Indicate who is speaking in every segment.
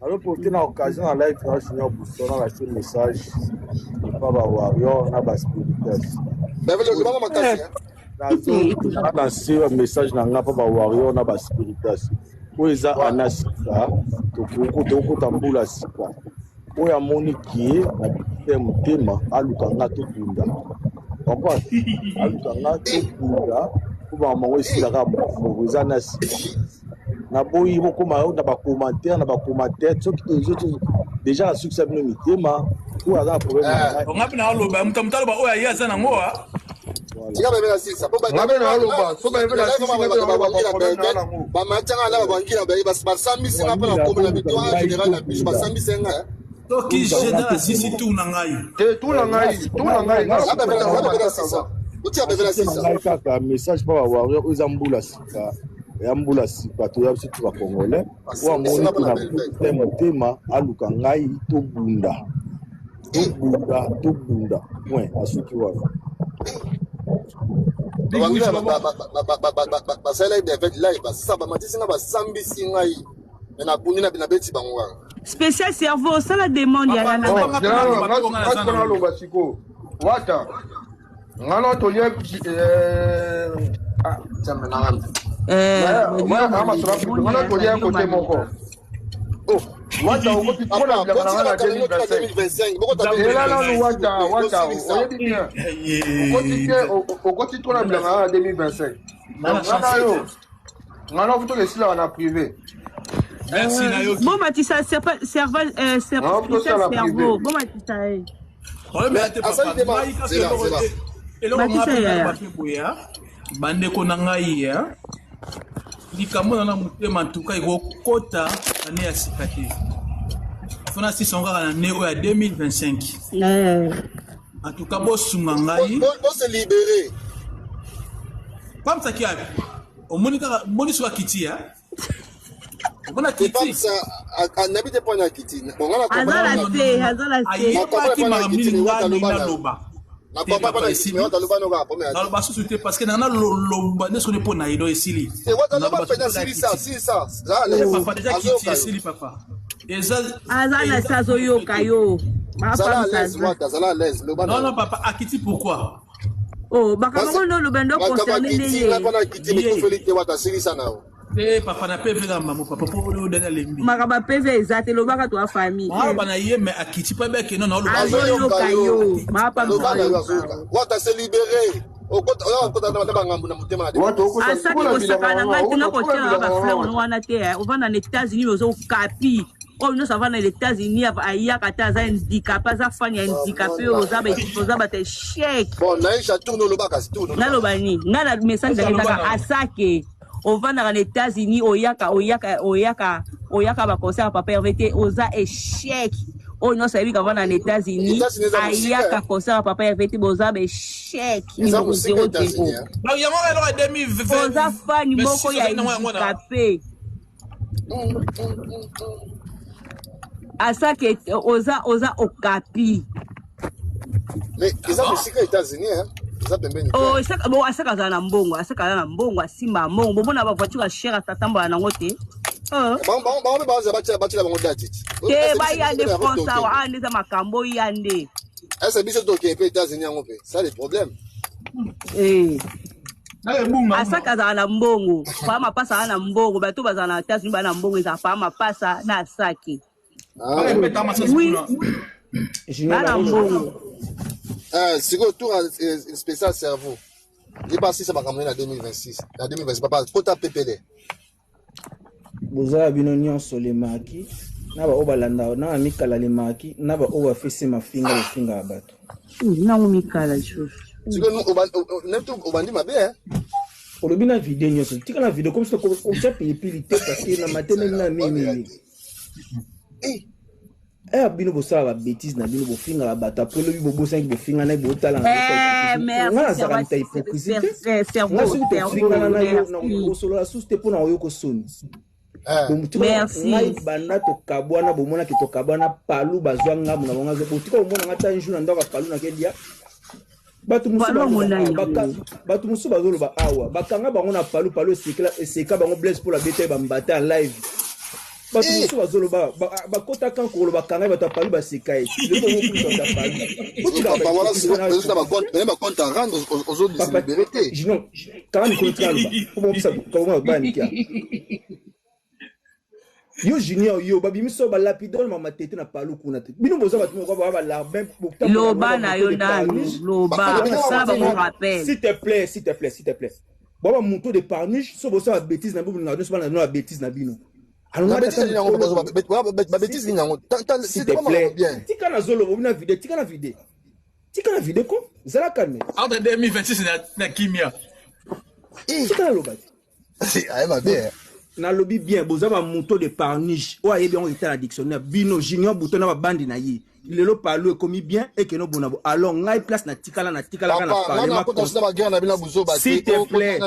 Speaker 1: Alors pour une occasion en live na Junior Bousso na la message pas ba warrior na ba spirituel.
Speaker 2: Le baba makasi.
Speaker 1: Na lancer un message na nga pas ba warrior na ba spirituel. Ko eza anasika to tambula sika. Ko ya moni ki na mutema aluka nga to bunda. Papa aluka nga to bunda ko ba mango sila ka mo eza na sika. Na boyi beaucoup na ba commentaire déjà la succès de mitema ou à problème
Speaker 3: on a bien loba mutamtalo ba oya yaza na ngoa
Speaker 2: tika bebe la sisa po ba na loba so ba bebe la sisa ba matanga la ba ngila ba sambi singa pa na komona victoire générale na biso ba sambi singa
Speaker 3: to ki général sisi tout na ngai
Speaker 2: tout na ngai na bebe la sisa o tika bebe la sisa
Speaker 1: ka message pa wa warrior uzambula sika yambula sika to ya situ ba congolais wa moni na motema aluka ngai to bunda point asuki wa
Speaker 2: ba sala de fait live ba saba matisi na ba sambi singa yi na bundi na beti bangwa
Speaker 4: spécial cerveau ça la demande ya na
Speaker 2: lo basiko wata ngalo to ye jamana
Speaker 4: bon Matissa cerveau bon Matissa
Speaker 3: bandeko na ngai ya likambo na mutema ntuka ikokota ane ya sika te fona sisonga na neo ya 2025 en tout cas bosunga ngai
Speaker 2: bo se libérer
Speaker 3: pam sakia omonika moniso wa kitia bona kiti
Speaker 2: ça n'habite pas na kiti bongala ko
Speaker 4: hazala
Speaker 3: ayeba ki maramini ngani loba
Speaker 2: na papa pas ici mais on t'a loba no ga pomé
Speaker 3: na loba susu parce que na loba ne sone po na ido esili
Speaker 2: et what na pas faire ça
Speaker 3: papa déjà kiti esili papa eza
Speaker 4: azana sazo yo kayo
Speaker 2: zala l'aise loba
Speaker 3: non papa akiti pourquoi
Speaker 4: oh bakamo no lobendo concerné
Speaker 2: les na pas kiti mais ko feli te wata sili sana
Speaker 3: papa na PV ga maman papa pour le donner lembi
Speaker 4: makaba PV exact lobaka to famille
Speaker 3: bana ye mais akiti pas bien que non loba
Speaker 4: azo kayo mapa
Speaker 2: wata se libérer
Speaker 4: asaki kosakana ngai tina kotiela bafleur wana te ovanda na États-Unis ozokapi oyo nyonso avanda na États-Unis ayaka te aza handicapé aza fani ya handicapé oza bata échec naloba nini ngai na message zakendaka asake ovandaka na États-Unis oyaka baconcert papa hervé te oza échec oyo nyonso ayebika vanda na États-Unis ayaka concert papa hervé te boza échec numéro 0 oza fani moko ya handicapé asake oza okapi
Speaker 2: mais eza musika États-Unis hein
Speaker 4: oh asaka azala na mbongo asimba mbongo bomona ba voiture ya cher atatambola nango te te bayande france awa ande eza makambo yande
Speaker 2: ese biso toke pe États-Unis yango pe ça le problème
Speaker 4: asaka azala na mbongo pa mapasa ana mbongo bato bazala na États-Unis bana mbongo eza pa mapasa na asaki bana mbongo
Speaker 2: c'est retour spécial cerveau. J'ai passé ça va ramener en 2026. En 2026, papa, quota PPD.
Speaker 5: Boza binonyo solemaki. Na ba obalanda na mikala le maki na ba oba fese mafinga le finga abato.
Speaker 4: Na o mikala chou.
Speaker 2: Tu que nous n'importe obandi mabe hein.
Speaker 5: Olobina vidéo nyoso. Tika na vidéo comme ça on t'a pili te parce que na matene na mimi. Bino bosala ba bêtise na bino bofinga bata polo bi bobosa ngi bofinga na botala
Speaker 4: na merci
Speaker 5: ça va ta hypocrisie cerveau na solo la souste pour na oyoko soni merci ngai banda to kabwana bomona ki to kabwana palu bazwanga mona bonga zo botika omona ngata un jour na ndaka palu na kedia batu musu bazolo ba awa bakanga bango na palu eseka bango bless pour la bete ba mbata en live bato bazoloba bakota kan ko loba kanga bato palu ba sekai le ko ko ta palu
Speaker 2: ba voilà c'est ba compte à rendre aux autres de liberté
Speaker 5: non quand ni ko tsalo ba ko ça comment ba ni kia yo junior yo babi miso ba lapidol mama tete na palu kuna te bino boza bato ko ba la même
Speaker 4: loba na yo nani loba ça ba me rappelle
Speaker 5: s'il te plaît baba monto de parniche so boza ba bêtise na bobu na so ba na bêtise na bino alors na
Speaker 2: bêtise ni yango
Speaker 5: s'il te plaît tika na zolo bobu na vidéo tika na vidéo ko zala calme
Speaker 3: entre 2026 na kimia
Speaker 5: tika na loba
Speaker 2: ay ma bien
Speaker 5: na lobby bien boza ba monto de parniche o ayebi on était na dictionnaire bino junior bouton na ba bandi na yi lelo parlo commis bien et que no bonabo alors ngai place na tikala na parlement s'il te plaît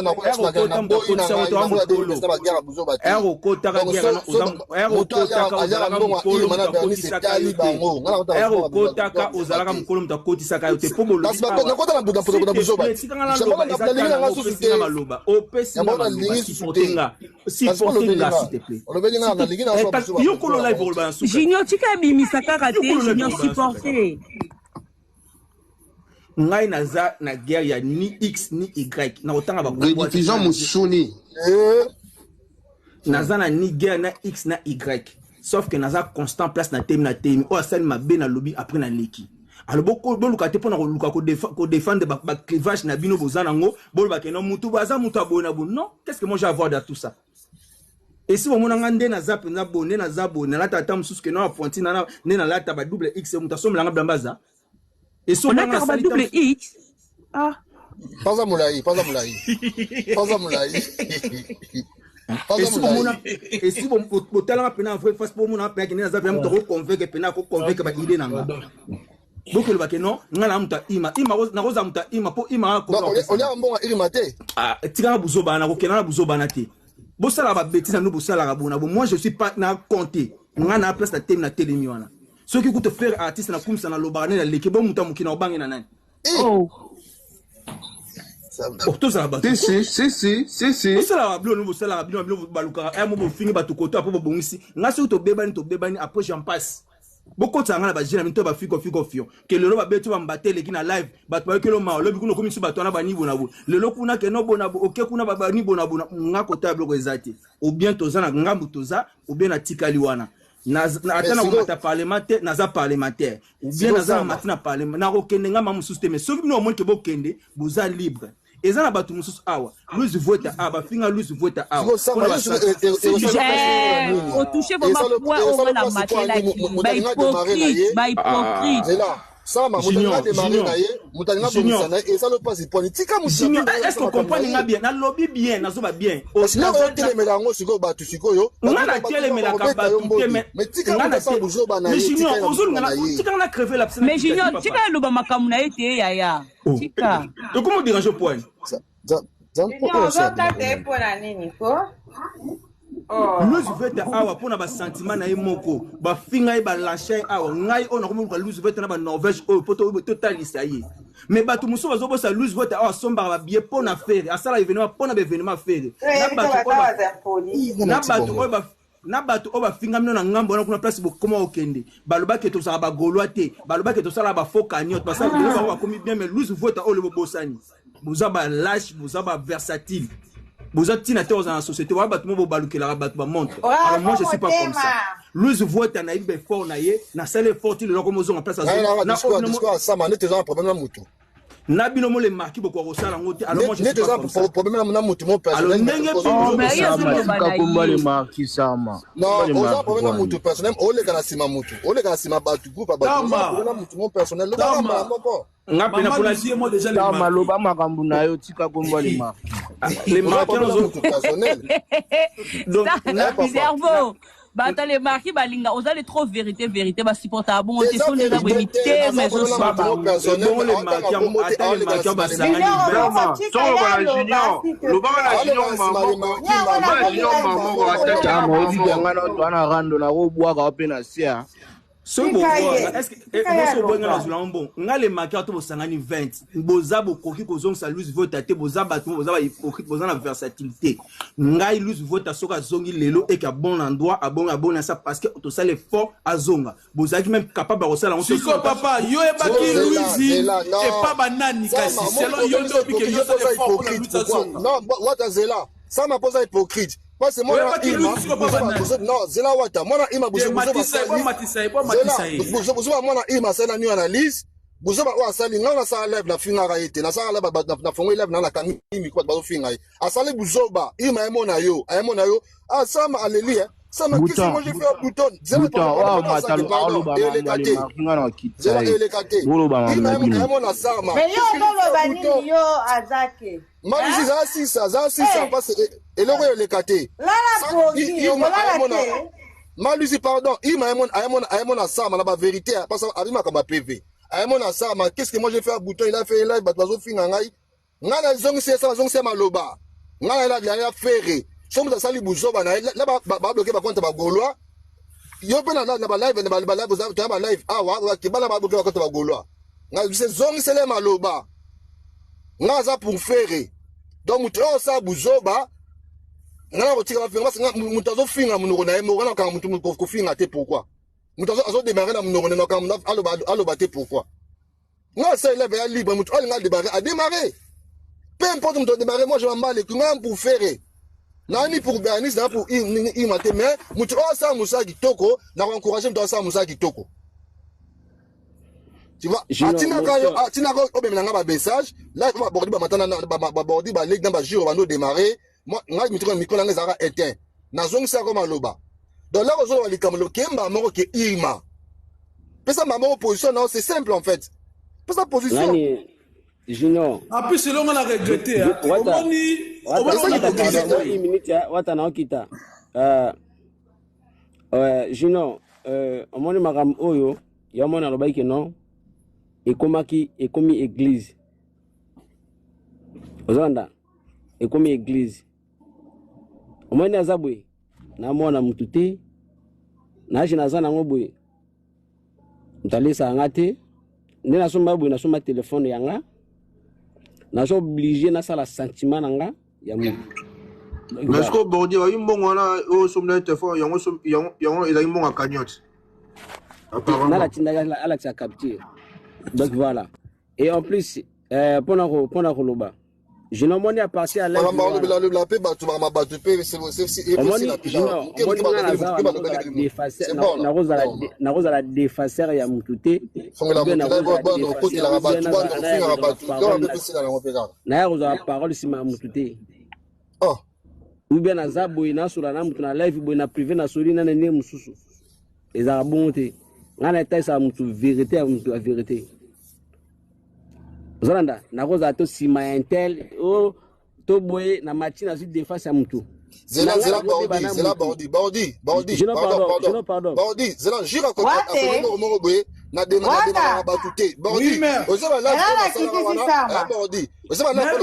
Speaker 4: Junior tika bimisaka kate Junior supporter
Speaker 5: ngai naza na guerre ya ni X ni Y na otanga ba
Speaker 2: rediffusion musuni
Speaker 5: naza na ni guerre na X na Y sauf que naza constant place na temi o asali mabe na lobby après na leki alors beaucoup boluka te pona ko défendre ba clivage na bino bozana ngo boluka ke no mutu baza mutu abona bon non qu'est-ce que moi j'ai à voir dans tout ça et si on a ndé na zap na bonné na zabone na tata mususu ke na pointi na na lata ba double X muta somla nga blambaza et si on a
Speaker 4: ba double X
Speaker 2: pas amulai
Speaker 5: et si bon potala pena vrai face pour mon apena ki na zap muta ko convaincre ba idée nanga donc le baké non ngala muta ima na roza muta ima po ima ko
Speaker 2: on a bon irima te
Speaker 5: tika buzo bana ko kena buzo bana te bosala ba bêtise na nous bosala ka bona moi je suis pas na compter ngana place na thème na télémi wana ceux qui coûte faire artiste na kumsa na lobane na leke bo muta mukina obangi na nani tout ça ba si bosala ba blo no bosala ba blo baluka ay mo bo fingi ba to koto apo bo bongisi ngasi to bebani après j'en passe beaucoup de gens ba jina minto ba fiko fion que le ba betu ba mbatele ki na live ba to ke lo ma lo bi kuno komi su ba to na ba ni bona bo le lo kuna ke no bona bo oke kuna ba ni bona ngako table ko ezati ou bien toza na ngambu toza ou bien na tikali wana na atana ko mata parlementaire na za parlementaire ou bien na za matina parlement na ko kende ngama mususte mais soki no mon ke bo kende boza libre ezana batu mususu awa Louis Vuitton aba finga Louis Vuitton awa
Speaker 4: o toucher vraiment point au la matela by hypocrite
Speaker 2: ça ma mutanina démarrer naie mutanina bomisana et ça le passe politique
Speaker 5: mutanina est-ce que comprendre bien na lobby bien na zoba bien
Speaker 2: o na tele melango siko batu sikoyo
Speaker 5: na tele melaka batu teme
Speaker 2: mais tika na sa buzo bana
Speaker 5: mais junior tika na crever la piscine
Speaker 4: mais junior tika loba makamu na ete yaya tika
Speaker 5: to comment déranger point Louis Vuitton awa pona ba sentiment na emoko ba finga e ba lâcher awa ngai ona ko mo Louis Vuitton na ba Norvège o poto totalisa ye mais batu muso bazo bosa Louis Vuitton awa somba ba bien pona faire asala événement pona ba événement faire na batu o ba finga mino na ngambo na kuna place bo koma okende baloba ke to sala ba goloate baloba ke to sala ba faux cagnotte parce que ba komi bien mais Louis Vuitton o le bosani boza ba lâche boza ba versatile vous êtes dans la société, vous avez montre. Alors moi je suis pas comme ça. Louis Vuitton na ibe fort na ye, na sale fort le locomotion en place à
Speaker 2: ça man était un problème na mutu.
Speaker 5: Na bino mo le marquis beaucoup rosala ngote. Alors moi je suis pas comme ça.
Speaker 2: Problème na mutu mon personnel. Non, on a problème na mutu personnel, on le kana sima mutu. On le kana sima batu groupe ba mutu mon personnel.
Speaker 5: Ngapena pour la dire moi déjà les
Speaker 6: maloba makambu na yo tika komba les marques.
Speaker 5: Les marques sont
Speaker 2: personnels.
Speaker 4: Donc na bizarre. Bah dans les marquis balinga aux allez trop vérité ba supporter bon te sont des abrimité mais je suis pas
Speaker 5: bon les marquis attends les marquis ba ça
Speaker 6: le ba na junior maman attaque mo di ngana to ana rando na go bua ka opena sia
Speaker 5: So bon, est-ce que bon na zula bon, nga le marqueur to bosangani 20. Boza bokoki kozong sa lose vote ate boza batu boza ba hypocrite boza na versatilité. Nga lose vote soka zongi lelo et ka bon endroit a bon ça parce que to sale fort a zonga. Boza qui même capable de resala on se
Speaker 3: papa yo e baki Louis et pas banani kasi selon yo ndo bi que yo sale fort pour zonga.
Speaker 2: Non, what is là? Ça m'a posé hypocrite. Moi c'est moi non, Zela Wata. Moi na ima buzo moi na ima ça na new analyse. Buzo ba wa sali nga na sa live na finga raite. Na sa live na fongo live na kami mi kwa bazo finga. Asali buzo ba ima emona yo. Ah ça ma alléluia. Ça m'a qu'est-ce que moi j'ai fait un bouton. Zela
Speaker 6: wa matalo aloba na
Speaker 2: Zela elekate. Ima emona ça ma.
Speaker 7: Mais yo bolo bani yo azake.
Speaker 2: Malusi za sisa parce et le royo lekate. Malusi pardon, il m'a mon ça la vérité parce que abima comme PV. Mon ça qu'est-ce que moi j'ai fait un bouton il a fait live bazo finga ngai. Ngana zong c'est maloba. Ngana la ferré. Somme ça sali buzo ba na ba bloquer ba compte ba golois. Yo pe na ba live na ba live za ba live wa ke ba bloquer ba compte ba golois. Ngana c'est zong c'est le maloba. Ngaza pour faire donc muto sa buzoba ngana ko tika ba finga muto zo finga munoko na emo ngana ka muto ko finga te pourquoi muto zo démarrer na munoko na ka aloba te pourquoi ngana c'est leve ya libre muto ngana démarrer a démarrer peu importe muto démarrer moi je m'en bats les couilles pour faire nani pour Bernice na pour imate mais muto sa musa kitoko na encourager muto sa musa kitoko. Tu vois, atina ko obemela ba message là ba bordi ba matana ba bordi ba leg na ba jiro ba no démarrer moi ngai mitiko micro na ngeza éteint na zongi sa ko maloba donc là ozo wa likamlo kemba moko ke irma pesa mama opposition non c'est simple en fait pesa position
Speaker 6: nani Junior
Speaker 3: en plus selon on a regretté
Speaker 6: une minute wata na okita Junior omoni magam oyo ya mona loba ke non ekomi église ozanda ekomi église omoni azabwe na mwana mututi na jina zana ngobwe mtalisa ngate ndena somba bwe na soma téléphone yanga na so obligé na sala sentiment nanga ya mu
Speaker 8: mais ko bordi wa imbongo na o somna téléphone yango ila imbongo cagnotte
Speaker 6: na la tinda ala tsa capture. Donc voilà. Et en plus, pendant Koloba, je n'ai pas passé à l'aide. La défaceur ya mututé. Na roza parole si ma mututé. Oh. Ou bien na zabo ina sura na mutu na live bo na privé na sori na ne mususu. Eza bonté. Ngana taisa mutu vérité à mutu la vérité. Zolanda na roza to sima intel o to boye na machine asu défense à mutu.
Speaker 2: Zela bordi. Pardon. Bordi, zela jira ko mo boye na demande ba batuté. Bordi. Ozaba la bordi. Ozaba la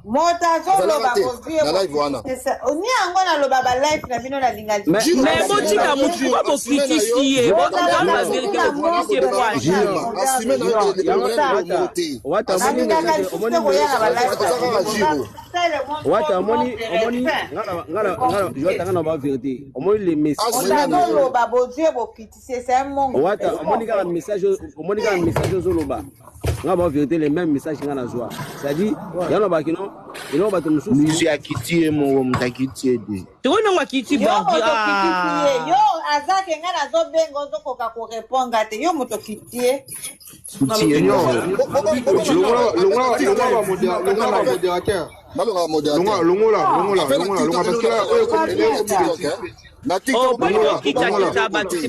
Speaker 4: mais botika mutu kwa bokritisie botika la vérité bokritisie
Speaker 6: wata omoni ngala na ba vérité omoni les messages wata omoni ngala message zoloba ngaba vérité les mêmes messages ngana joie c'est-à-dire yana ba kino ino ba tumusu
Speaker 8: misi akitie mo mtakitie de
Speaker 4: to no ngakiti ba
Speaker 7: yo azake ngana zo bengo zo koka ko répondre te yo motokitie
Speaker 4: c'est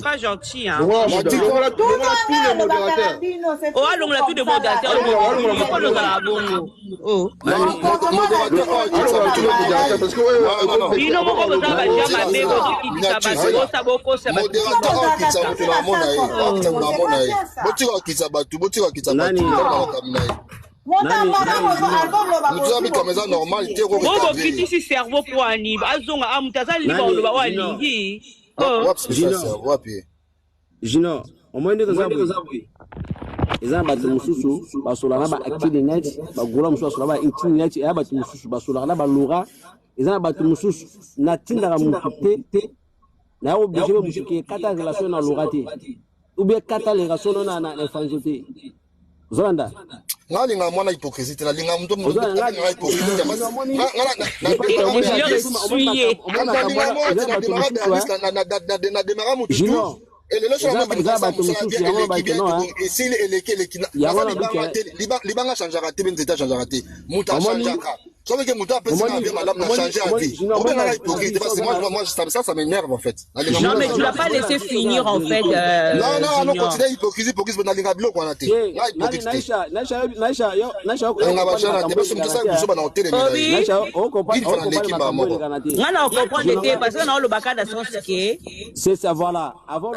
Speaker 4: pas gentil hein. Oh allons la plus de modérateur bokitisi cerveau po ani azonga amutaza liba oloba walingi
Speaker 6: Jino omwende kozabwe eza bato mosusu basolaka ba active net bagula mosusu basolaka ba intime net ya bato mosusu basolaka na balora eza bato mosusu natindaka motu te na obligé mosusu ke kata relation na lora te ou bien kata relation na infangio te ozolanda
Speaker 2: ngalinga mwana hypocrisie te nalinga mtu libanga changeaka te benzeta changeaka te muta changeaka sauf que muta peut se madame na changer à vie on peut pas hypocrite parce que moi ça m'énerve en fait
Speaker 4: non mais tu l'as pas laissé finir en fait
Speaker 2: non continue hypocrisie na linga bloc on a te
Speaker 6: c'est ça voilà avant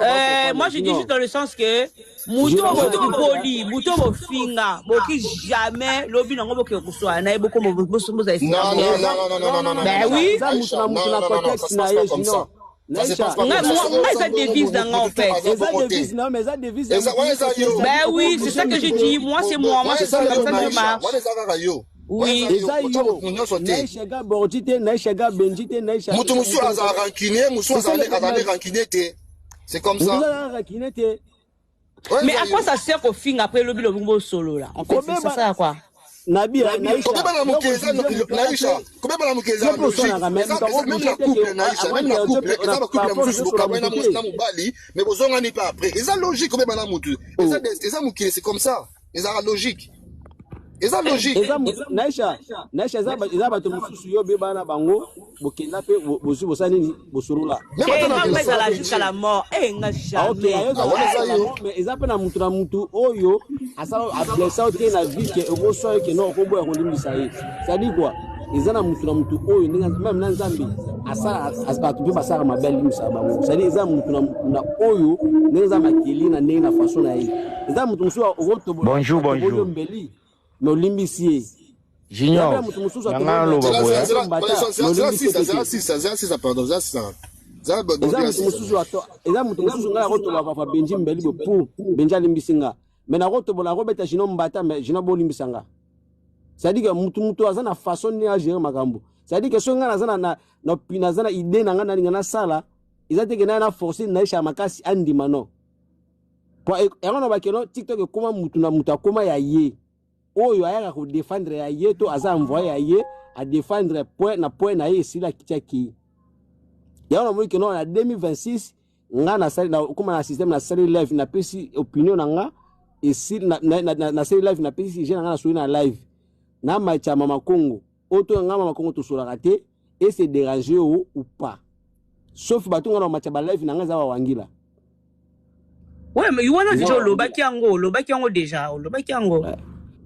Speaker 4: moi je dis juste dans le sens que muto poli muto finga boki jamais lobi nango boki kuswa na eboko moza
Speaker 2: non
Speaker 4: ben oui
Speaker 6: ça mutuna contexte na yeshino
Speaker 4: ça devise dans en fait
Speaker 6: ça devise
Speaker 4: ben oui c'est ça que je dis moi c'est moi c'est ça comme ça que je marche oui
Speaker 6: naishaga borjite naishaga benjite naishaga
Speaker 2: mutu musu aza rancunier musu aza rancunier te c'est comme ça
Speaker 4: mais à quoi ça sert qu'au fin après le bilobimbo solo là en fait ça sert à quoi
Speaker 6: Nabi
Speaker 2: Naisha c'est comme ça logique eza logique
Speaker 6: Naisha eza bato mosusu yo be bana bango bokenda pe bosu bosani bosurula
Speaker 4: mais jusqu'à la mort nga jamais
Speaker 6: mais eza pe na mutu oyo asala ablessa ote na vie ke oboso ke no ko boya ko limbisa ye ça dit quoi eza na mutu oyo même na nzambi asala asbatu pe basara mabel limbisa bango ça dit eza mutu na oyo neza makili na nena façon na ye eza mutu musu ogoto
Speaker 9: bonjour
Speaker 6: mais Olimbisie
Speaker 9: Junior nanga lo baboya
Speaker 2: ça pardon ça
Speaker 6: eza mutu mususu ngala kotoba papa Benji Mbeli pour Benja limbisinga mais na kotobola robeta jino mbata mais jino bolimbisanga ça dit que mutu azana façon ni à gérer makambo ça dit que so ngala azana na pina azana idée na ngana ngana sala izate ke na forcer naisha makasi andima no pour erona bakeno TikTok comment mutu na mutu akoma ya ye oyo ayaka ko défendre ya ye to aza envoyer ya ye à défendre point na ye sila kichaki ya on mo que non en 2026 nga na sali na comme na système na sali live na pesi opinion nga et si na sali live na pesi je nga na live na macha mama Congo auto nga mama Congo to sura raté et c'est déranger ou pas sauf bato nga na macha ba live nga za wangila
Speaker 4: ouais mais ywana déjà lo baki yango déjà lo baki yango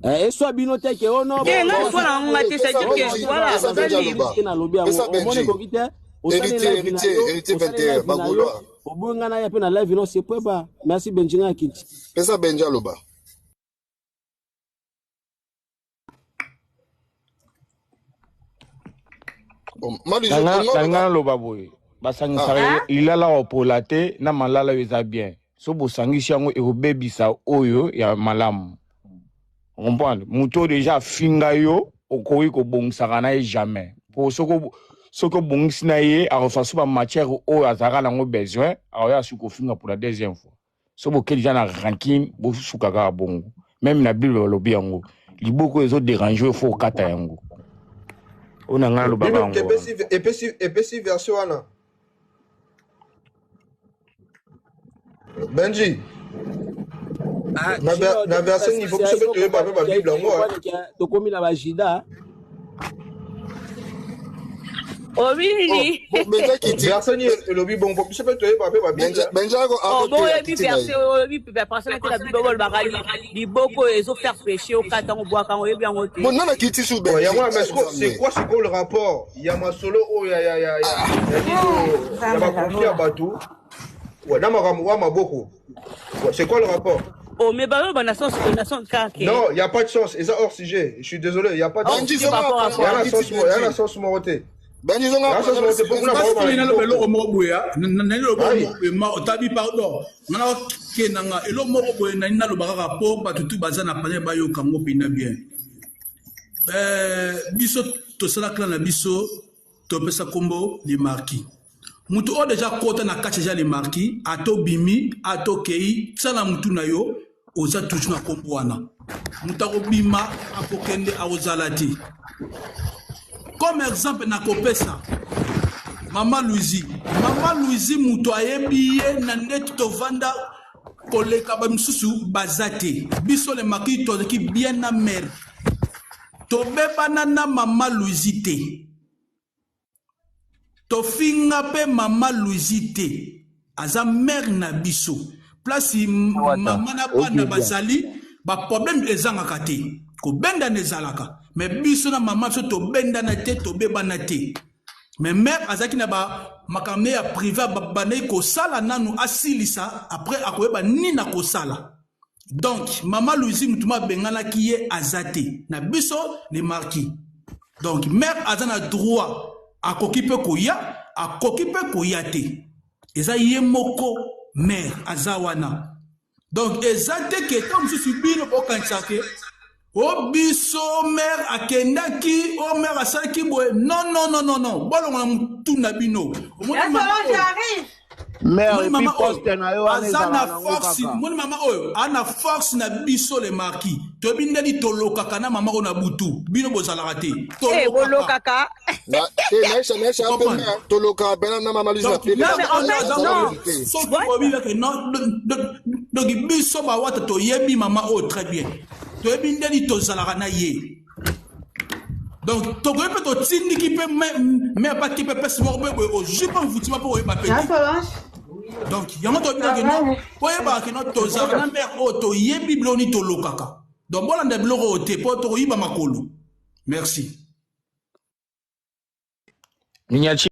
Speaker 6: et soit binothèque oh non
Speaker 4: nga soit nga te ça dit que voilà ça dit
Speaker 6: na lobby on
Speaker 2: héritier 21 bagolo
Speaker 6: obunga na ya pe na live non c'est pas merci Benjinga kiti
Speaker 2: pesa Benja loba
Speaker 9: nanga loba boy basangisaka ilala opolate na malala eza bien so bosangisi yango ekobebisa oyo ya malamu comprendre muto déjà finga yo okoyi ko bongsaka na jamais pour soko bongisi na ye a refasu ba matière oyo azaka nango besoin aoya suko finga pour la deuxième fois so bo déjà na ranking bo suka ka bongo même na bible lobi yango liboko ezo déranger faut kata yango ona ngalo baba yango
Speaker 8: epesi version wana Benji na version il faut que se mette pas ba bible moi
Speaker 6: to komi na ba jida
Speaker 4: oh oui
Speaker 8: version le lobby bon pour se mette pas ba bible
Speaker 2: Benja go
Speaker 4: oh bon et puis personne que la bible ba kali di boko ezo faire péché au katango bois quand yebi yango te
Speaker 2: bon nana kiti sou ben
Speaker 8: ya moi mais c'est quoi le rapport il y a ma solo oh ya ma confia batou ouais na ma maboko c'est quoi le rapport
Speaker 4: Oh, mais bah, on a sens kake.
Speaker 8: Non, il n'y a pas de sens. Et ça hors sujet. Je suis désolé, il n'y a pas de sens. Il y a la sauce morotée.
Speaker 3: Pardon. Biso to sala clan na biso to pesa kombo les marquis. Mutu o déjà kota na kacha les marquis ato bimi ato kei tsala mutu na yo oza toujours na kombo wana. Muta ko bima apokende awozalati. Comme exemple na kopesa Mama Louisi mutu ayebiye na net to vanda koleka ba msusu bazate. Biso les marquis to ki bien na mère. Tobebana na Mama Louisi te. Tofinga pe Mama Louisi te. Aza mère na biso. Place mama na bana bazali ba problème ezanga kate. Ko benda nezalaka. Mais biso na mama so to benda na te to bebana te. Mais mère azaki na ba makamne ya privé ba bana ko sala nanu asilisa après akoyeba ni na ko sala. Donc, Mama Louisi Moutouma Bengala qui est azate. Na biso les marquis. Donc, mère azana droit à kokipe koya, à kokipe koyate. Eza yemoko mère azawana. Donc, ezate ke comme si subir au kanchake. O biso mère akendaki, o mère asalaki boy. Non. Bolon na mutuna bino.
Speaker 7: J'arrive.
Speaker 9: Mère, et puis
Speaker 3: poste na yo mama oyo ana force na biso le marquis to bindeli toloka kana mama ko na butu bino bozalaka te
Speaker 4: toloka ka
Speaker 2: na toloka bena na mama Louisi
Speaker 3: donc biso ba wata to yebi mama o très bien to bindeli to zalaka na ye. Donc, tu peux te dire qui peut mais pas qui peut passer au jupan vous tu vas pas payer. Donc, il y a un truc que non. Pour y avoir que notre tozar na mer auto yebi bloni to lokaka. Donc, bon la bloro te pour to yiba makolo. Merci.